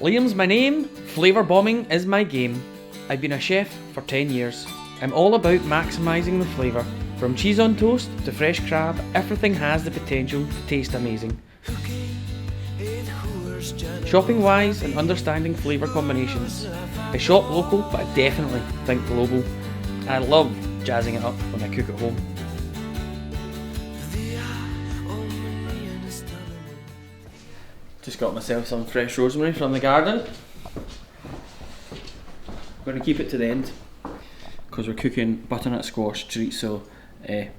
Liam's my name, flavour bombing is my game. I've been a chef for 10 years. I'm all about maximising the flavour. From cheese on toast to fresh crab, everything has the potential to taste amazing. Shopping wise and understanding flavour combinations. I shop local, but I definitely think global. I love jazzing it up when I cook at home. Just got myself some fresh rosemary from the garden. I'm going to keep it to the end because we're cooking butternut squash chorizo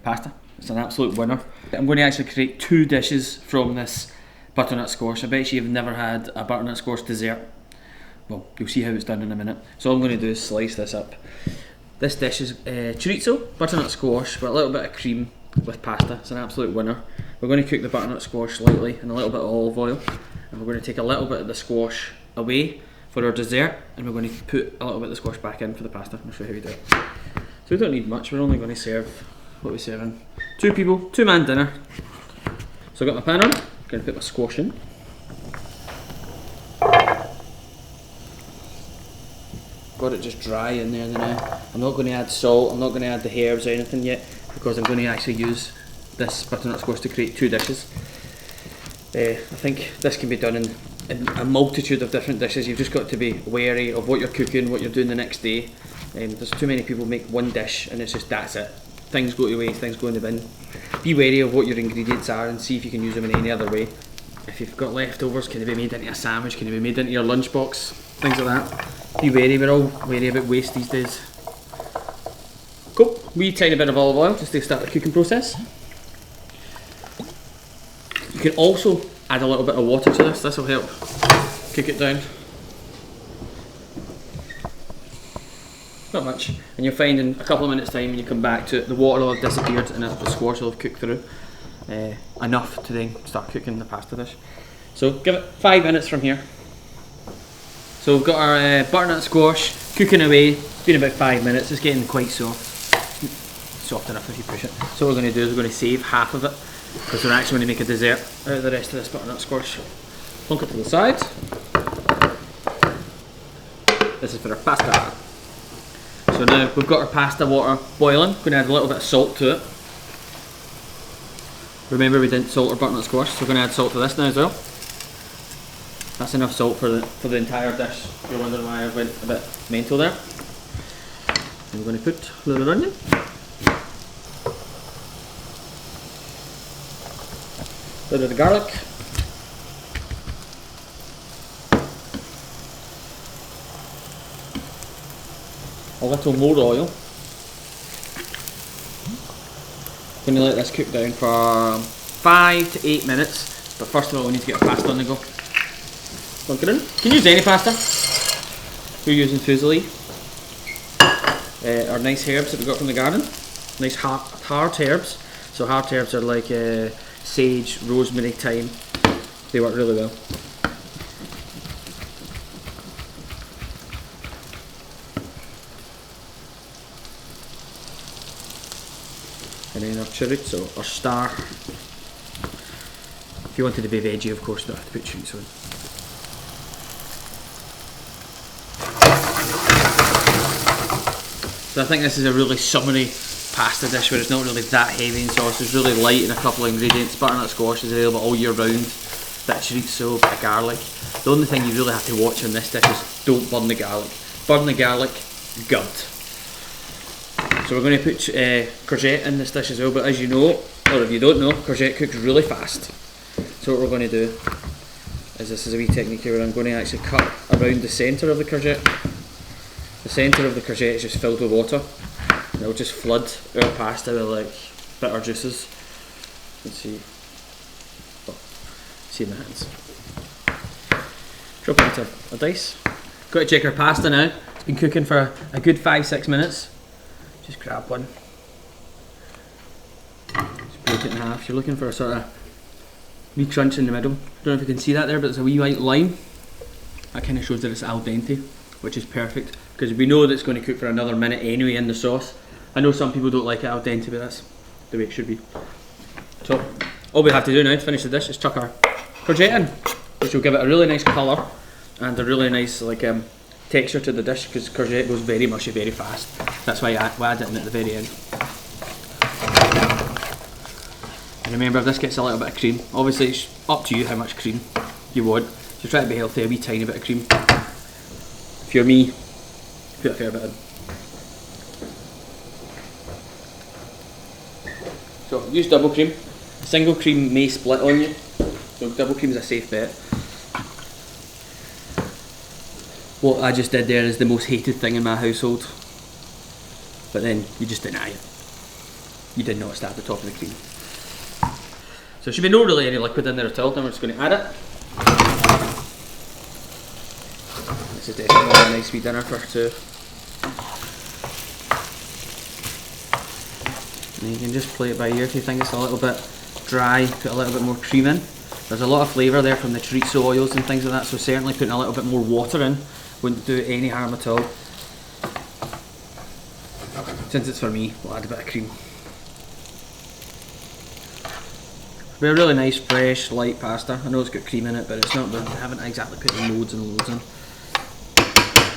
pasta. It's an absolute winner. I'm going to actually create 2 dishes from this butternut squash. I bet you've never had a butternut squash dessert. Well, you'll see how it's done in a minute. So all I'm going to do is slice this up. This dish is chorizo, butternut squash with a little bit of cream with pasta. It's an absolute winner. We're going to cook the butternut squash lightly in a little bit of olive oil, and we're going to take a little bit of the squash away for our dessert, and we're going to put a little bit of the squash back in for the pasta. I'll show you how we do it. So we don't need much. We're only going to serve what we're serving. 2 people, 2-man dinner. So I've got my pan on. I'm going to put my squash in. Got it just dry in there now. I'm not going to add salt. I'm not going to add the herbs or anything yet, because I'm going to actually use this butternut squash to create 2 dishes. I think this can be done in a multitude of different dishes. You've just got to be wary of what you're cooking, what you're doing the next day. There's too many people make one dish and it's just that's it. Things go to waste, things go in the bin. Be wary of what your ingredients are and see if you can use them in any other way. If you've got leftovers, can they be made into a sandwich? Can they be made into your lunchbox? Things like that. Be wary, we're all wary about waste these days. Cool, wee tiny bit of olive oil just to start the cooking process. You can also add a little bit of water to this will help cook it down. Not much, and you'll find in a couple of minutes time when you come back to it, the water will have disappeared and the squash will have cooked through enough to then start cooking the pasta dish. So give it 5 minutes from here. So we've got our butternut squash cooking away. It's been about 5 minutes, it's getting quite soft. Soft enough if you push it. So what we're going to do is we're going to save half of it, because we're actually going to make a dessert out of the rest of this butternut squash. Plunk it to the side. This is for our pasta. So now we've got our pasta water boiling. Going to add a little bit of salt to it. Remember we didn't salt our butternut squash, so we're going to add salt to this now as well. That's enough salt for the entire dish. If you're wondering why I went a bit mental there. And we're going to put a little onion. A little bit of garlic. A little more oil. Going to let this cook down for 5 to 8 minutes, but first of all we need to get our pasta on the go. Plunk it in. You can use any pasta. We're using fusilli. Our nice herbs that we got from the garden. Nice hard herbs. So hard herbs are like sage, rosemary, thyme. They work really well. And then our chorizo, or star. If you wanted to be veggie, of course, you don't have to put chorizo in. So I think this is a really summery pasta dish where it's not really that heavy in sauce. It's really light in a couple of ingredients. Butternut squash is available all year round. Bit of chorizo, bit of garlic. The only thing you really have to watch on this dish is don't burn the garlic. Burn the garlic, good. So we're going to put courgette in this dish as well, but as you know, or if you don't know, courgette cooks really fast. So what we're going to do is, this is a wee technique here where I'm going to actually cut around the centre of the courgette. The centre of the courgette is just filled with water. And it'll just flood our pasta with like bitter juices. You can see. Oh, see in the hands. Drop it into a dice. Got to check our pasta now. It's been cooking for a good 5-6 minutes. Just grab one. Just break it in half. You're looking for a sort of wee crunch in the middle. Don't know if you can see that there, but there's a wee white line. That kind of shows that it's al dente, which is perfect, because we know that it's going to cook for another minute anyway in the sauce. I know some people don't like it al dente, but that's the way it should be. So all we have to do now to finish the dish is chuck our courgette in, which will give it a really nice colour and a really nice like texture to the dish, because courgette goes very mushy very fast. That's why I add it in at the very end. And remember, if this gets a little bit of cream, obviously it's up to you how much cream you want. So try to be healthy, a wee tiny bit of cream. If you're me, put a fair bit in. So use double cream. Single cream may split on you, so double cream is a safe bet. What I just did there is the most hated thing in my household, but then you just deny it. You did not start at the top of the cream. So there should be no really any liquid in there at all. Then we're just going to add it. This is definitely a nice wee dinner for two. And you can just play it by ear if you think it's a little bit dry, put a little bit more cream in. There's a lot of flavour there from the chorizo oils and things like that, so certainly putting a little bit more water in wouldn't do any harm at all. Since it's for me, we'll add a bit of cream. It'll be a really nice, fresh, light pasta. I know it's got cream in it, but it's not. I haven't exactly put loads and loads in.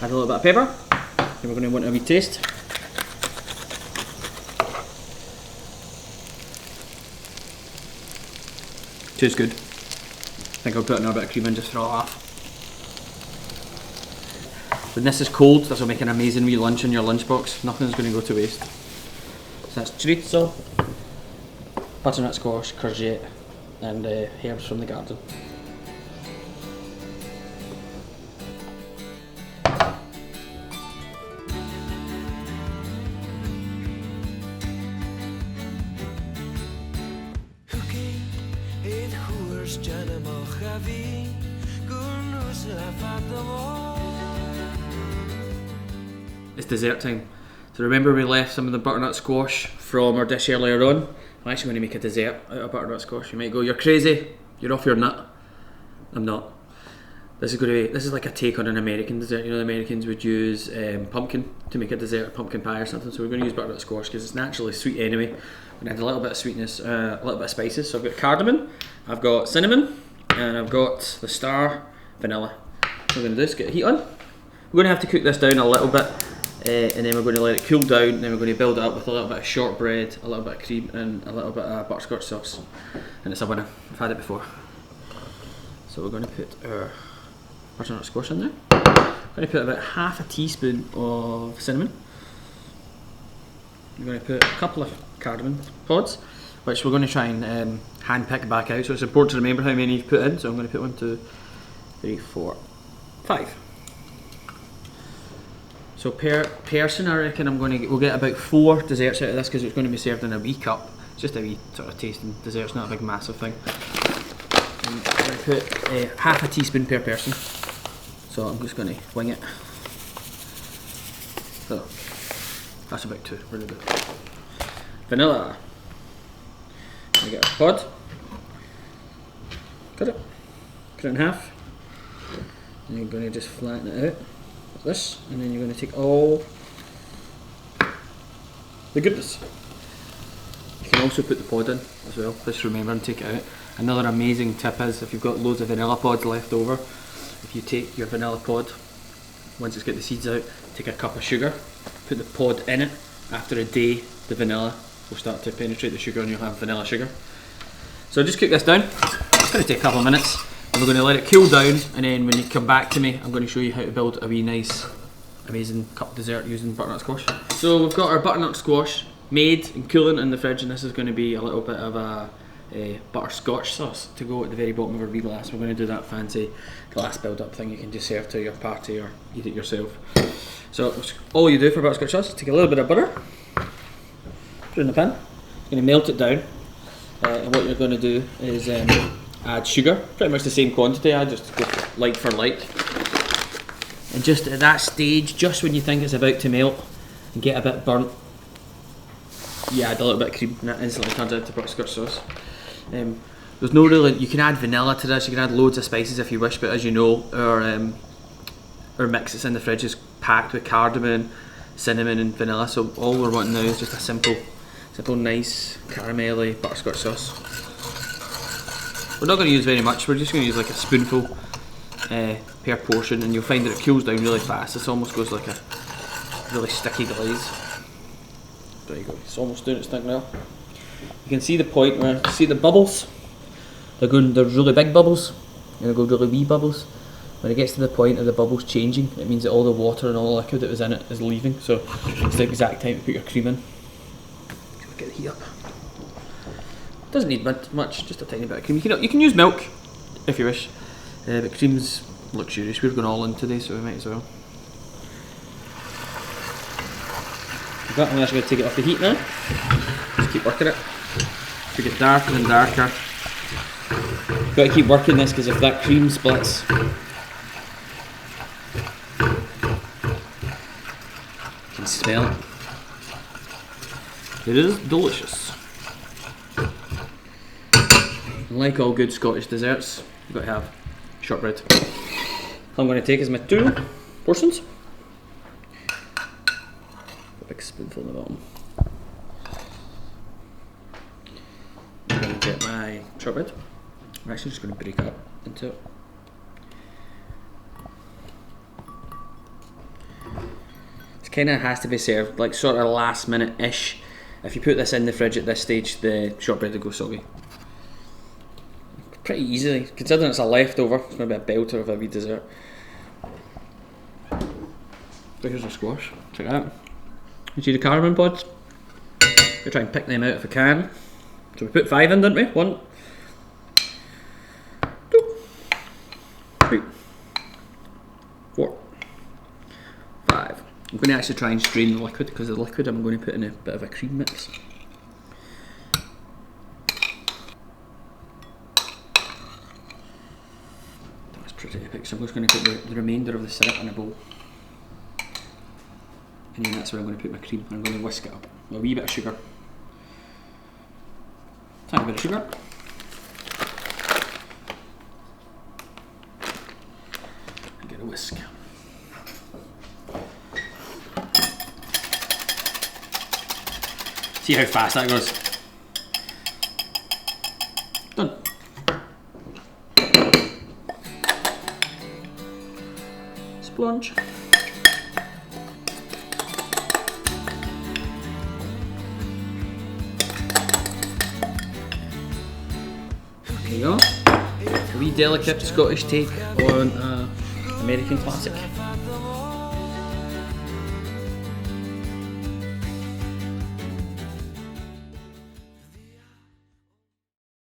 Add a little bit of pepper. Then we're going to want a wee taste. Tastes good. I think I'll put another bit of cream in just for a laugh. When this is cold, this will make an amazing wee lunch in your lunchbox. Nothing's going to go to waste. So that's chorizo, butternut squash, courgette, and herbs from the garden. It's dessert time. So remember we left some of the butternut squash from our dish earlier on. I'm actually going to make a dessert out of butternut squash. You might go, you're crazy, you're off your nut. I'm not. This is like a take on an American dessert. You know, the Americans would use pumpkin to make a dessert, pumpkin pie or something. So we're going to use butternut squash because it's naturally sweet anyway. We're going to add a little bit of sweetness, a little bit of spices. So I've got cardamom, I've got cinnamon, and I've got the star vanilla. What we're going to do is get heat on. We're going to have to cook this down a little bit. And then we're going to let it cool down, and then we're going to build it up with a little bit of shortbread, a little bit of cream, and a little bit of butterscotch sauce. And it's a winner. I've had it before. So we're going to put our butternut squash in there. We're going to put about half a teaspoon of cinnamon. We're going to put a couple of cardamom pods, which we're going to try and hand pick back out. So it's important to remember how many you've put in. So I'm going to put 1, 2, 3, 4, 5. So per person, I reckon we'll get about 4 desserts out of this because it's going to be served in a wee cup. It's just a wee sort of tasting dessert, it's not a big massive thing. And I'm going to put half a teaspoon per person. So I'm just going to wing it. So that's about 2, really good. Vanilla. I get a pod. Cut it. Cut it in half. And you're going to just flatten it out. This, and then you're going to take all the goodness. You can also put the pod in as well, just remember and take it out. Another amazing tip is if you've got loads of vanilla pods left over, if you take your vanilla pod, once it's got the seeds out, take a cup of sugar, put the pod in it. After a day, the vanilla will start to penetrate the sugar and you'll have vanilla sugar. So just cook this down. It's going to take a couple of minutes. And we're going to let it cool down, and then when you come back to me, I'm going to show you how to build a wee nice, amazing cup dessert using butternut squash. So we've got our butternut squash made and cooling in the fridge, and this is going to be a little bit of a butterscotch sauce to go at the very bottom of our wee glass. We're going to do that fancy glass build-up thing you can just serve to your party or eat it yourself. So all you do for butterscotch sauce is take a little bit of butter, put it in the pan, you're going to melt it down, and what you're going to do is add sugar, pretty much the same quantity. I just go like for like. And just at that stage, just when you think it's about to melt and get a bit burnt, you add a little bit of cream and that instantly turns out to butterscotch sauce. There's no really, you can add vanilla to this, you can add loads of spices if you wish, but as you know, our mix that's in the fridge is packed with cardamom, cinnamon and vanilla, so all we're wanting now is just a simple nice caramelly butterscotch sauce. We're not going to use very much, we're just going to use like a spoonful per per portion, and you'll find that it cools down really fast. This almost goes like a really sticky glaze. There you go, it's almost doing its thing now. You can see the point where, see the bubbles? They're really big bubbles, and they go really wee bubbles. When it gets to the point of the bubbles changing, it means that all the water and all the liquid that was in it is leaving, so it's the exact time to put your cream in. Get the heat up. Doesn't need much, just a tiny bit of cream. You can use milk if you wish, but cream's luxurious. We're going all in today, so we might as well. I'm actually going to take it off the heat now. Just keep working it. To get darker and darker. You've got to keep working this because if that cream splits, you can smell it. It is delicious. And like all good Scottish desserts, you've got to have shortbread. All I'm going to take is my 2 portions. A big spoonful in the bottom. I'm going to get my shortbread. I'm actually just going to break it up into it. It kind of has to be served like sort of last minute-ish. If you put this in the fridge at this stage, the shortbread will go soggy. Pretty easily, considering it's a leftover. It's going to be a belter of a wee dessert. So here's our squash. Check it out. You see the cardamom pods? We'll try and pick them out if we can. So we put 5 in, didn't we? 1, 2, 3, 4, 5. I'm going to actually try and strain the liquid, because the liquid I'm going to put in a bit of a cream mix. That's pretty epic. So I'm just going to put the remainder of the syrup in a bowl. And then that's where I'm going to put my cream. I'm going to whisk it up. A wee bit of sugar. Tiny bit of sugar. And get a whisk. See how fast that goes. Done. Splunge. There you go. A wee delicate Scottish take on American classic.